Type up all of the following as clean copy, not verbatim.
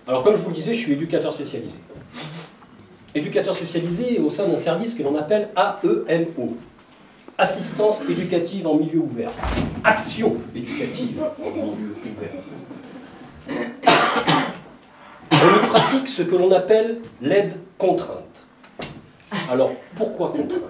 Alors comme je vous le disais, je suis éducateur spécialisé. Éducateur spécialisé au sein d'un service que l'on appelle AEMO. Assistance éducative en milieu ouvert. Action éducative en milieu ouvert. On y pratique ce que l'on appelle l'aide contrainte. Alors, pourquoi contrainte?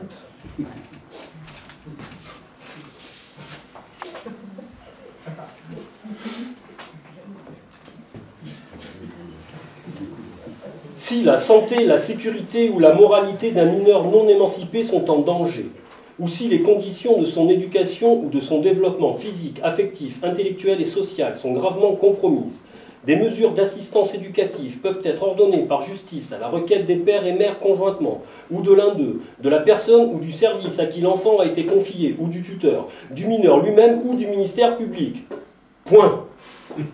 Si la santé, la sécurité ou la moralité d'un mineur non émancipé sont en danger, ou si les conditions de son éducation ou de son développement physique, affectif, intellectuel et social sont gravement compromises, des mesures d'assistance éducative peuvent être ordonnées par justice à la requête des pères et mères conjointement, ou de l'un d'eux, de la personne ou du service à qui l'enfant a été confié, ou du tuteur, du mineur lui-même ou du ministère public. Point. Il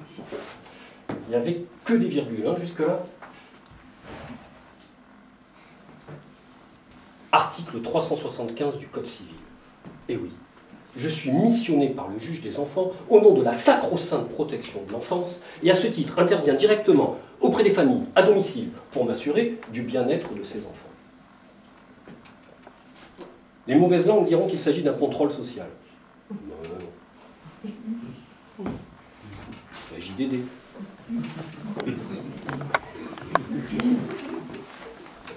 n'y avait que des virgules, hein, jusque-là. Article 375 du Code civil. Eh oui, je suis missionné par le juge des enfants au nom de la sacro-sainte protection de l'enfance et à ce titre intervient directement auprès des familles, à domicile, pour m'assurer du bien-être de ces enfants. Les mauvaises langues diront qu'il s'agit d'un contrôle social. Non, non, non. Il s'agit d'aider.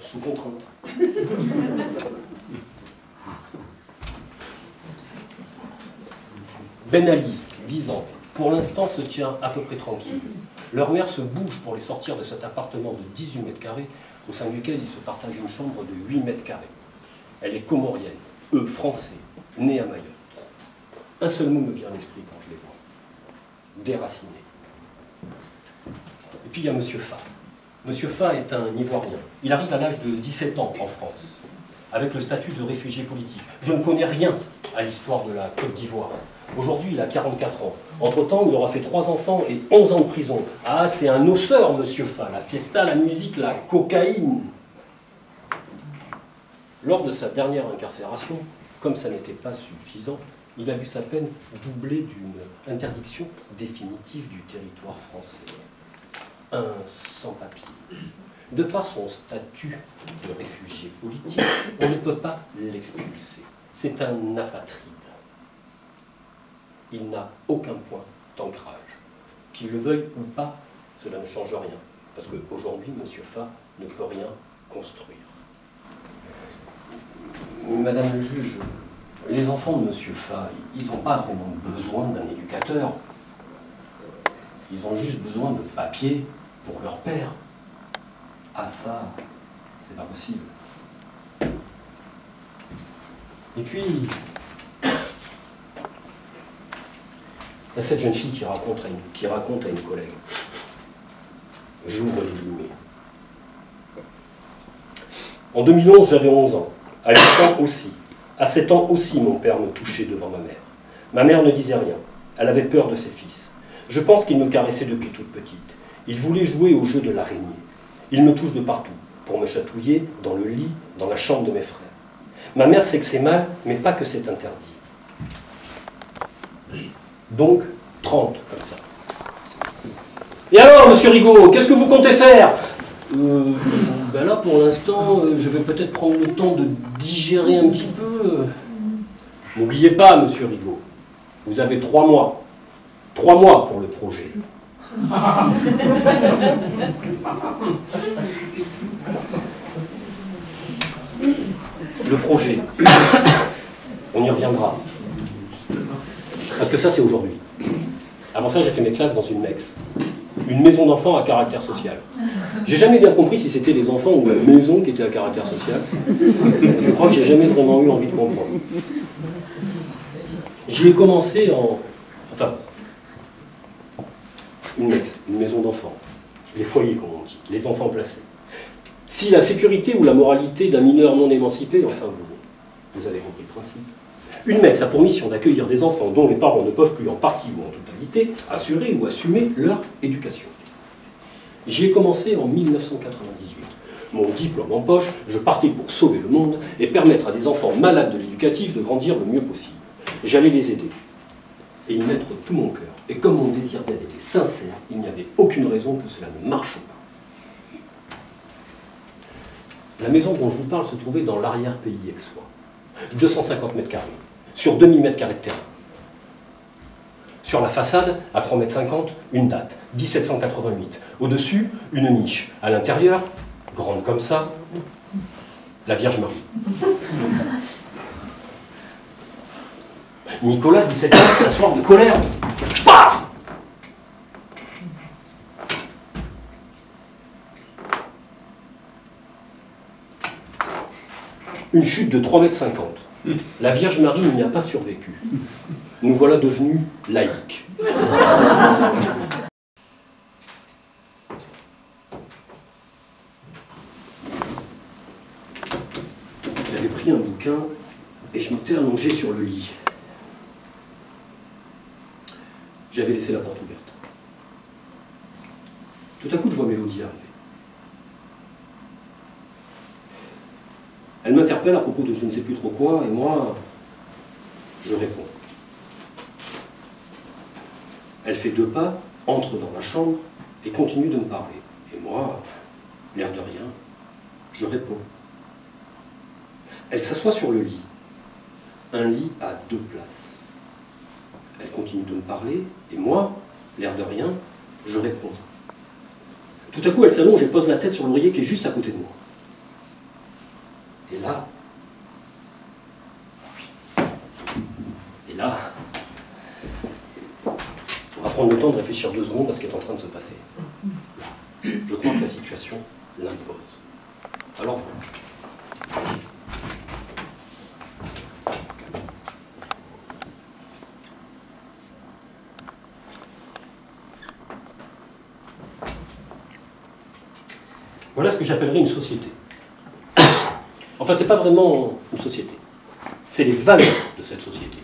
Sous contrainte. Ben Ali, 10 ans, pour l'instant se tient à peu près tranquille. Leur mère se bouge pour les sortir de cet appartement de 18 mètres carrés, au sein duquel ils se partagent une chambre de 8 mètres carrés. Elle est comorienne, eux français, nés à Mayotte. Un seul mot me vient à l'esprit quand je les vois. Déracinés. Et puis il y a Monsieur Fa. Monsieur Fa est un Ivoirien. Il arrive à l'âge de 17 ans en France, avec le statut de réfugié politique. Je ne connais rien à l'histoire de la Côte d'Ivoire. Aujourd'hui, il a 44 ans. Entre-temps, il aura fait 3 enfants et 11 ans de prison. Ah, c'est un osseur, Monsieur Fa. La fiesta, la musique, la cocaïne. Lors de sa dernière incarcération, comme ça n'était pas suffisant, il a vu sa peine doublée d'une interdiction définitive du territoire français. Un sans-papier. De par son statut de réfugié politique, on ne peut pas l'expulser. C'est un apatride. Il n'a aucun point d'ancrage. Qu'il le veuille ou pas, cela ne change rien. Parce qu'aujourd'hui, M. Fa ne peut rien construire. Madame le juge, les enfants de M. Fa, ils n'ont pas vraiment besoin d'un éducateur. Ils ont juste besoin de papier pour leur père. Ah ça, c'est pas possible. Et puis, il y a cette jeune fille qui raconte à une collègue. J'ouvre les guillemets. En 2011, j'avais 11 ans. À 8 ans aussi. À 7 ans aussi, mon père me touchait devant ma mère. Ma mère ne disait rien. Elle avait peur de ses fils. Je pense qu'il me caressait depuis toute petite. Il voulait jouer au jeu de l'araignée. Il me touche de partout, pour me chatouiller, dans le lit, dans la chambre de mes frères. Ma mère sait que c'est mal, mais pas que c'est interdit. Donc, 30, comme ça. Et alors, monsieur Rigaud, qu'est-ce que vous comptez faire? Ben là, pour l'instant, je vais peut-être prendre le temps de digérer un petit peu. N'oubliez pas, monsieur Rigaud, vous avez 3 mois. 3 mois pour le projet. Le projet, on y reviendra. Parce que ça, c'est aujourd'hui. Avant ça, j'ai fait mes classes dans une MEX. Une maison d'enfants à caractère social. J'ai jamais bien compris si c'était les enfants ou la maison qui était à caractère social. Je crois que j'ai jamais vraiment eu envie de comprendre. J'y ai commencé en... Enfin, une MEX, une maison d'enfants. Les foyers, comme on dit, les enfants placés. Si la sécurité ou la moralité d'un mineur non émancipé, enfin, vous avez compris le principe. Une MEX a pour mission d'accueillir des enfants dont les parents ne peuvent plus en partie ou en totalité assurer ou assumer leur éducation. J'y ai commencé en 1998. Mon diplôme en poche, je partais pour sauver le monde et permettre à des enfants malades de l'éducatif de grandir le mieux possible. J'allais les aider et y mettre tout mon cœur. Et comme mon désir d'aide était sincère, il n'y avait aucune raison que cela ne marche pas. La maison dont je vous parle se trouvait dans l'arrière-pays aixois. 250 mètres carrés, sur 2000 mètres carrés de terrain. Sur la façade, à 3,50 m, une date, 1788. Au-dessus, une niche. À l'intérieur, grande comme ça, la Vierge Marie. Nicolas, 17 ans, un soir de colère, paf! Une chute de 3,50 m. La Vierge Marie n'y a pas survécu. Nous voilà devenus laïcs. J'avais pris un bouquin et je m'étais allongé sur le lit. J'avais laissé la porte ouverte. Tout à coup, je vois Mélodie arriver. Elle m'interpelle à propos de je ne sais plus trop quoi, et moi, je réponds. Elle fait 2 pas, entre dans ma chambre, et continue de me parler. Et moi, l'air de rien, je réponds. Elle s'assoit sur le lit. Un lit à 2 places. Elle continue de me parler, et moi, l'air de rien, je réponds. Tout à coup, elle s'allonge et pose la tête sur l'oreiller qui est juste à côté de moi. Et là, on va prendre le temps de réfléchir 2 secondes à ce qui est en train de se passer. Je crois que la situation l'impose. Alors, voilà ce que j'appellerais une société. Enfin, c'est pas vraiment une société. C'est les valeurs de cette société.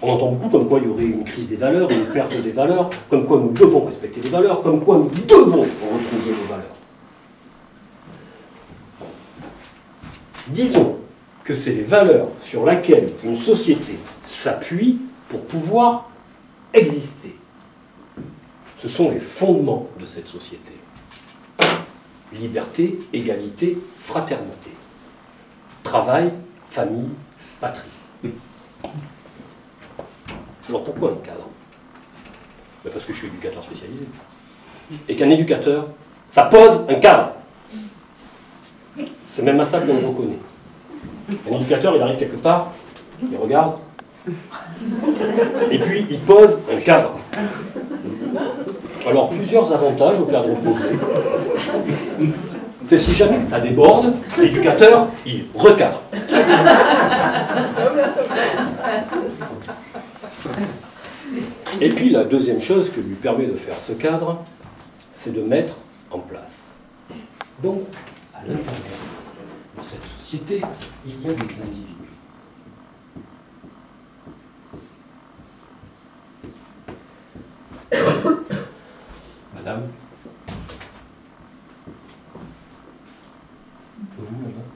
On entend beaucoup comme quoi il y aurait une crise des valeurs, une perte des valeurs, comme quoi nous devons respecter les valeurs, comme quoi nous devons retrouver nos valeurs. Disons que c'est les valeurs sur lesquelles une société s'appuie pour pouvoir exister. Ce sont les fondements de cette société. Liberté, égalité, fraternité. Travail, famille, patrie. Alors pourquoi un cadre? Ben parce que je suis éducateur spécialisé. Et qu'un éducateur, ça pose un cadre. C'est même à ça qu'on le reconnaît. Un éducateur, il arrive quelque part, il regarde, et puis il pose un cadre. Alors plusieurs avantages au cadre posé. C'est si jamais ça déborde, l'éducateur, il recadre. Et puis la deuxième chose que lui permet de faire ce cadre, c'est de mettre en place. Donc, à l'intérieur de cette société, il y a des individus. Madame, vous là-bas?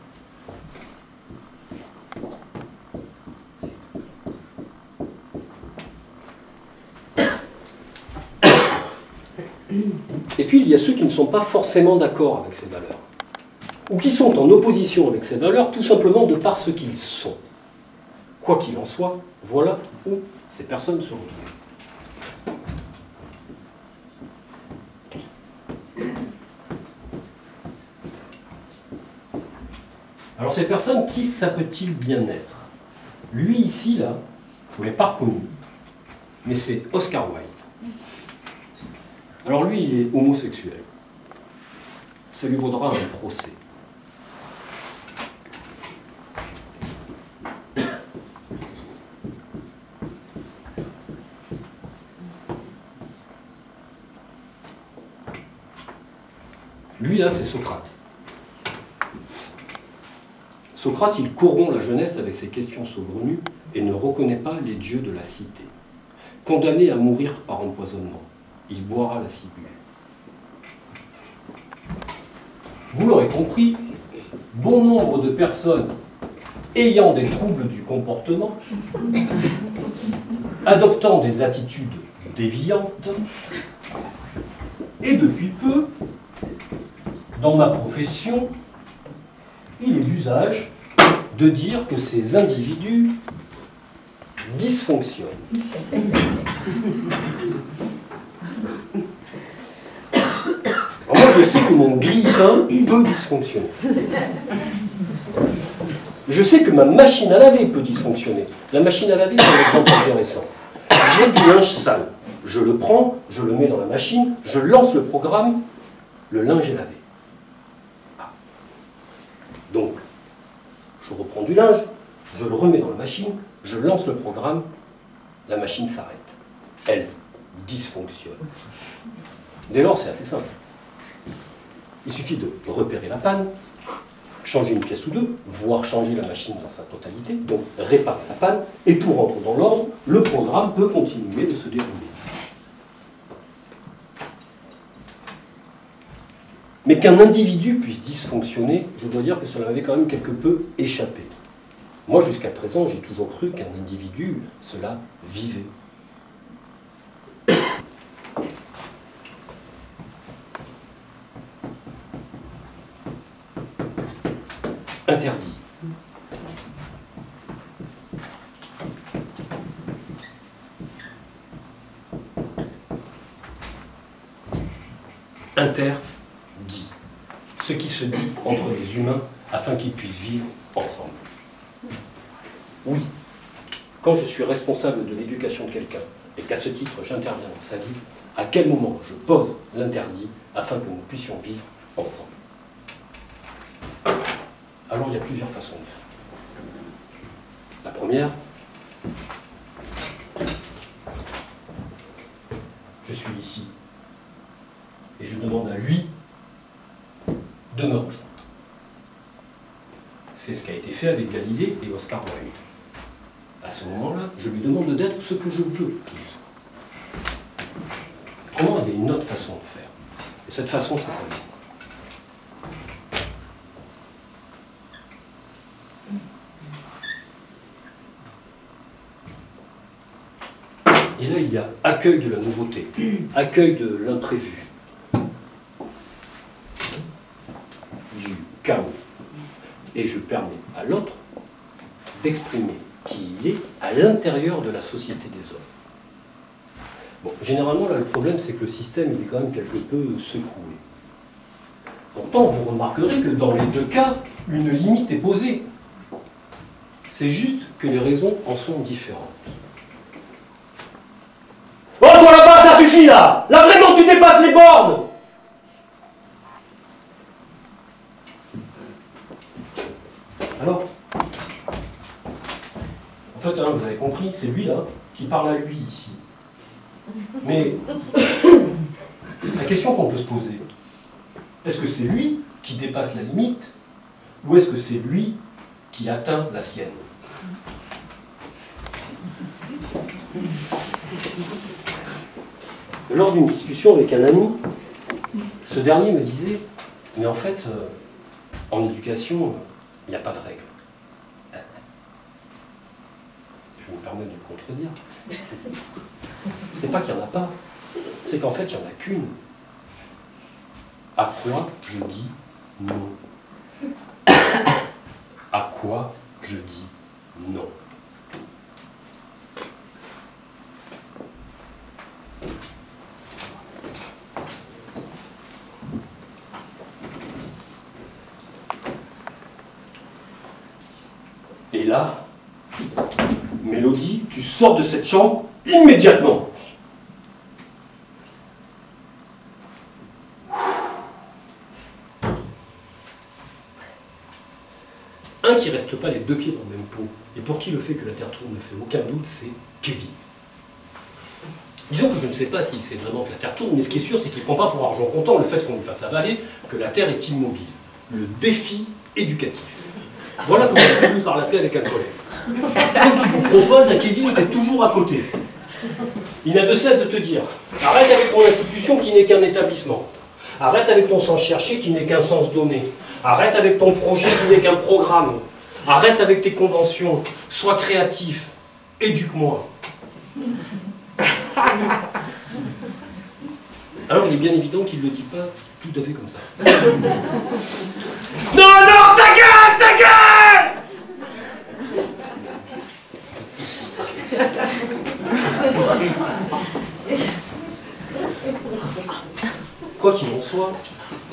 Et puis il y a ceux qui ne sont pas forcément d'accord avec ces valeurs, ou qui sont en opposition avec ces valeurs tout simplement de par ce qu'ils sont. Quoi qu'il en soit, voilà où ces personnes se retrouvent. Alors ces personnes, qui ça peut-il bien être? Lui ici, là, vous ne l'avez pas reconnu, mais c'est Oscar Wilde. Alors lui, il est homosexuel. Ça lui vaudra un procès. Lui, là, c'est Socrate. Socrate, il corrompt la jeunesse avec ses questions saugrenues et ne reconnaît pas les dieux de la cité. Condamné à mourir par empoisonnement, il boira la ciguë. Vous l'aurez compris, bon nombre de personnes ayant des troubles du comportement, adoptant des attitudes déviantes, et depuis peu, dans ma profession, l'usage de dire que ces individus dysfonctionnent. Alors moi, je sais que mon grille-pain peut dysfonctionner. Je sais que ma machine à laver peut dysfonctionner. La machine à laver, c'est un exemple intéressant. J'ai du linge sale. Je le prends, je le mets dans la machine, je lance le programme, le linge est lavé. Ah. Donc, je reprends du linge, je le remets dans la machine, je lance le programme, la machine s'arrête. Elle dysfonctionne. Dès lors, c'est assez simple. Il suffit de repérer la panne, changer une pièce ou deux, voire changer la machine dans sa totalité, donc réparer la panne, et tout rentre dans l'ordre, le programme peut continuer de se dérouler. Mais qu'un individu puisse dysfonctionner, je dois dire que cela m'avait quand même quelque peu échappé. Moi, jusqu'à présent, j'ai toujours cru qu'un individu, cela vivait. Interdit. Interdit. Ce qui se dit entre les humains afin qu'ils puissent vivre ensemble. Oui, quand je suis responsable de l'éducation de quelqu'un et qu'à ce titre j'interviens dans sa vie, à quel moment je pose l'interdit afin que nous puissions vivre ensemble? Alors il y a plusieurs façons de faire. La première, je suis ici et je demande à lui de me rejoindre. C'est ce qui a été fait avec Galilée et Oscar Wilde. À ce moment-là, je lui demande d'être ce que je veux qu'il soit. Comment il y a une autre façon de faire? Et cette façon, c'est celle-là. Et là, il y a accueil de la nouveauté, accueil de l'imprévu, du chaos. Et je permets à l'autre d'exprimer qui il est à l'intérieur de la société des hommes. Bon, généralement, là, le problème, c'est que le système, il est quand même quelque peu secoué. Pourtant, vous remarquerez que dans les deux cas, une limite est posée. C'est juste que les raisons en sont différentes. Oh, toi là-bas, ça suffit là! Là, vraiment, tu dépasses les bornes! Alors, en fait, hein, vous avez compris, c'est lui là qui parle à lui ici. Mais la question qu'on peut se poser, est-ce que c'est lui qui dépasse la limite ou est-ce que c'est lui qui atteint la sienne? Lors d'une discussion avec un ami, ce dernier me disait, mais en fait, en éducation, il n'y a pas de règle. Je me permets de le contredire. C'est pas qu'il n'y en a pas, c'est qu'en fait, il n'y en a qu'une. À quoi je dis non? À quoi je dis non? Et là, Mélodie, tu sors de cette chambre immédiatement. Un qui ne reste pas les deux pieds dans le même pot, et pour qui le fait que la Terre tourne ne fait aucun doute, c'est Kevin. Disons que je ne sais pas s'il sait vraiment que la Terre tourne, mais ce qui est sûr, c'est qu'il ne prend pas pour argent comptant le fait qu'on lui fasse avaler que la Terre est immobile. Le défi éducatif. Voilà comment j'ai fini par l'appeler avec un collègue. Quand tu lui proposes à Kevin d'être toujours à côté, il n'a de cesse de te dire « Arrête avec ton institution qui n'est qu'un établissement. Arrête avec ton sens cherché qui n'est qu'un sens donné. Arrête avec ton projet qui n'est qu'un programme. Arrête avec tes conventions. Sois créatif. Éduque-moi. » Alors il est bien évident qu'il ne le dit pas tout à fait comme ça. Non, non, ta gueule, ta gueule! Quoi qu'il en soit,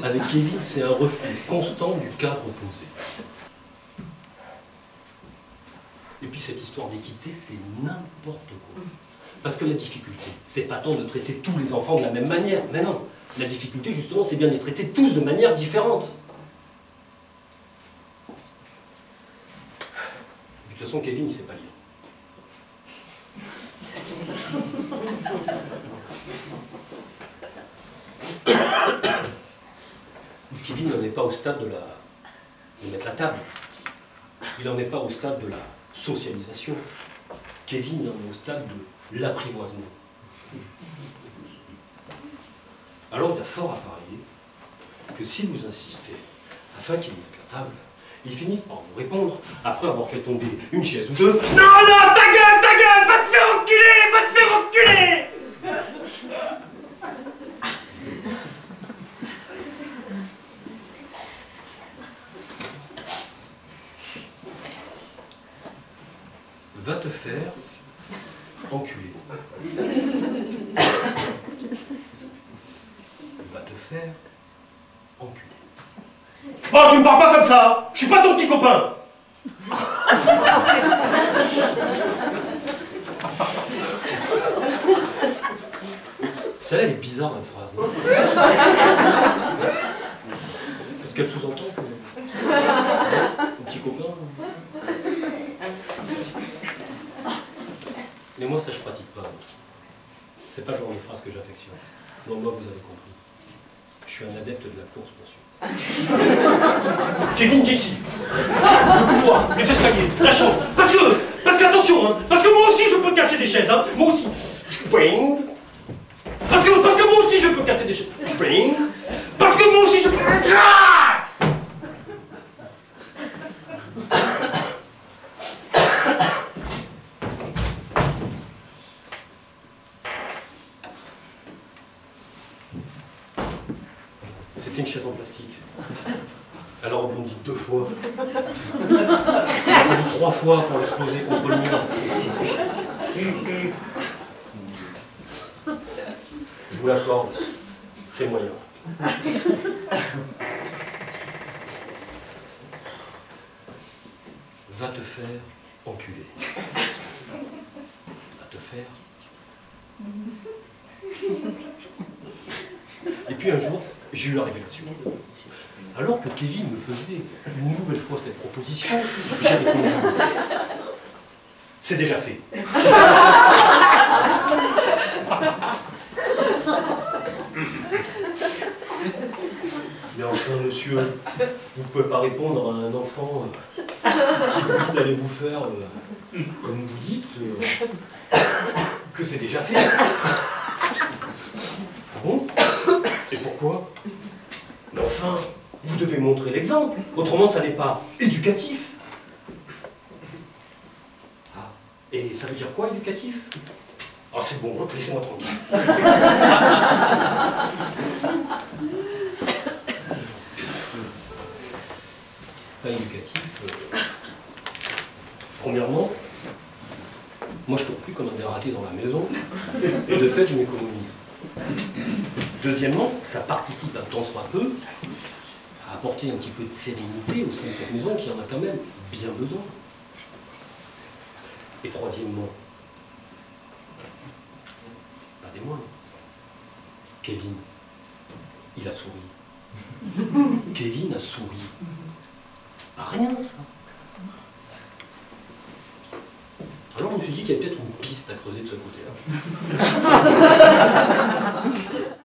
avec Kevin, c'est un refus constant du cadre opposé. Et puis cette histoire d'équité, c'est n'importe quoi. Parce que la difficulté, c'est pas tant de traiter tous les enfants de la même manière, mais non. La difficulté, justement, c'est bien de les traiter tous de manière différente. De toute façon, Kevin, il ne sait pas lire. Kevin n'en est pas au stade de mettre la table. Il n'en est pas au stade de la socialisation. Kevin en est au stade de l'apprivoisement. Alors il y a fort à parier que si vous insistez afin qu'il mette la table, ils finissent par vous répondre, après avoir fait tomber une chaise ou deux. Non, non, ta gueule, va te faire enculer, va te faire enculer! Va te faire enculer. Va te faire enculer. Oh, tu me parles pas comme ça! Je suis pas ton petit copain! Celle-là, elle est bizarre, la phrase, non? Parce qu'elle sous-entend que... Mon petit copain... Mais moi, ça, je pratique pas. C'est pas le genre de phrase que j'affectionne. Non, moi, vous avez compris. Je suis un adepte de la course-poursuite. Kevin, qui est ici. Le couloir, les escaliers, la chambre. Parce que attention, hein, parce que moi aussi, je peux casser des chaises, hein. Moi aussi. Spring. Parce que moi aussi, je peux casser des chaises. Spring. Parce que moi aussi, je peux... Ah! C'était une chaise en plastique. Elle a rebondi 2 fois. Il a fallu 3 fois pour l'exploser contre le mur. Je vous l'accorde, c'est moyen. Va te faire enculer. Va te faire... Et puis un jour, j'ai eu la révélation. Alors que Kevin me faisait une nouvelle fois cette proposition, j'ai répondu. C'est déjà fait. Mais enfin, monsieur, vous ne pouvez pas répondre à un enfant qui vous dit d'aller vous faire, comme vous dites, que c'est déjà fait. Ah bon? Et pourquoi? Mais enfin, vous devez montrer l'exemple, autrement ça n'est pas éducatif. Ah, et ça veut dire quoi, éducatif? Ah, c'est bon, laissez-moi tranquille. Pas éducatif. Premièrement, moi je ne tourne plus comme un dératé dans la maison, et de fait je m'économise. Deuxièmement, ça participe un tant soit peu à apporter un petit peu de sérénité au sein de cette maison qui en a quand même bien besoin. Et troisièmement, pas des moindres, Kevin, il a souri. Kevin a souri. Pas rien, ça. Alors je me suis dit qu'il y avait peut-être une piste à creuser de ce côté-là.